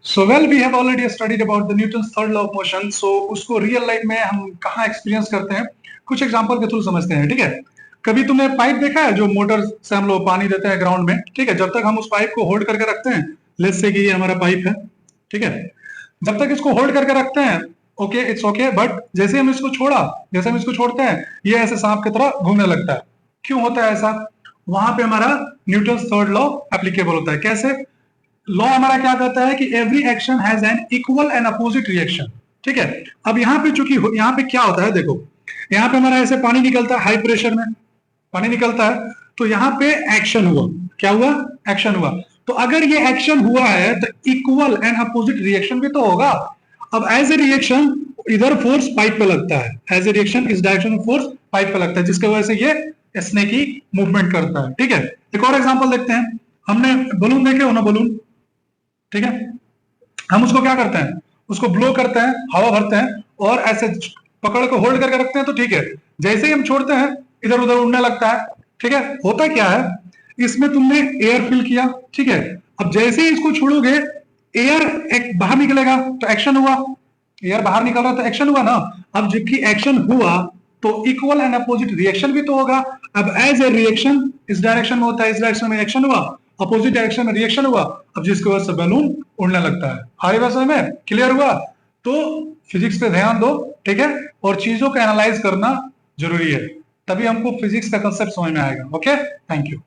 So well we have already studied about the Newton's third law of motion. So उसको real life में हम कहाँ experience करते हैं, कुछ एग्जांपल के थ्रू समझते हैं। ठीक है, कभी तुमने पाइप देखा है जो मोटर से हम लोग पानी देते हैं ग्राउंड में? ठीक है, जब तक हम उस पाइप को होल्ड करके रखते हैं, लेट्स से कि ये हमारा पाइप है, ठीक है, जब तक इसको होल्ड करके रखते हैं, ओके इट्स ओके, बट जैसे हम इसको जैसे हम इसको छोड़ते हैं, ये ऐसे सांप की तरह घूमने लगता है। क्यों होता है ऐसा? वहां पे हमारा न्यूटन्स थर्ड लॉ एप्लीकेबल होता है। कैसे? लॉ हमारा क्या कहता है कि every action has an equal and opposite reaction. ठीक है, अब यहाँ पे चूंकि यहाँ पे क्या होता है, देखो यहाँ पे हमारा ऐसे पानी निकलता है, हाई प्रेशर में पानी निकलता है, तो यहाँ पे एक्शन हुआ। क्या हुआ? एक्शन हुआ। तो अगर ये एक्शन हुआ है तो इक्वल एंड अपोजिट रिएक्शन भी तो होगा। अब एज ए रिएक्शन इधर फोर्स पाइप पे लगता है, एज ए रिएक्शन इस डायरेक्शन में फोर्स पाइप पे लगता है, जिसकी वजह से ये स्नेक की मूवमेंट करता है। ठीक है, एक और एग्जांपल देखते हैं। हमने बलून देखे हो ना, बलून, ठीक है, हम उसको क्या करते हैं, उसको ब्लो करते हैं, हवा भरते हैं और ऐसे पकड़ के होल्ड करके रखते हैं, तो ठीक है, जैसे ही हम छोड़ते हैं इधर उधर उड़ने लगता है। ठीक है, होता क्या है, इसमें तुमने एयर फिल किया, ठीक है, अब जैसे ही इसको छोड़ोगे एयर एक बाहर निकलेगा तो एक्शन हुआ, एयर बाहर निकल रहा तो एक्शन हुआ ना। अब जबकि एक्शन हुआ तो इक्वल एंड अपोजिट रिएक्शन भी तो होगा। अब एज ए रिएक्शन इस डायरेक्शन में होता है, इस डायरेक्शन में एक्शन हुआ, अपोजिट डायरेक्शन में रिएक्शन हुआ, अब जिसकी वजह से बैलून उड़ने लगता है। हमारी भाषा में क्लियर हुआ? तो फिजिक्स पे ध्यान दो, ठीक है, और चीजों को एनालाइज करना जरूरी है, तभी हमको फिजिक्स का कंसेप्ट समझ में आएगा। Okay, thank you.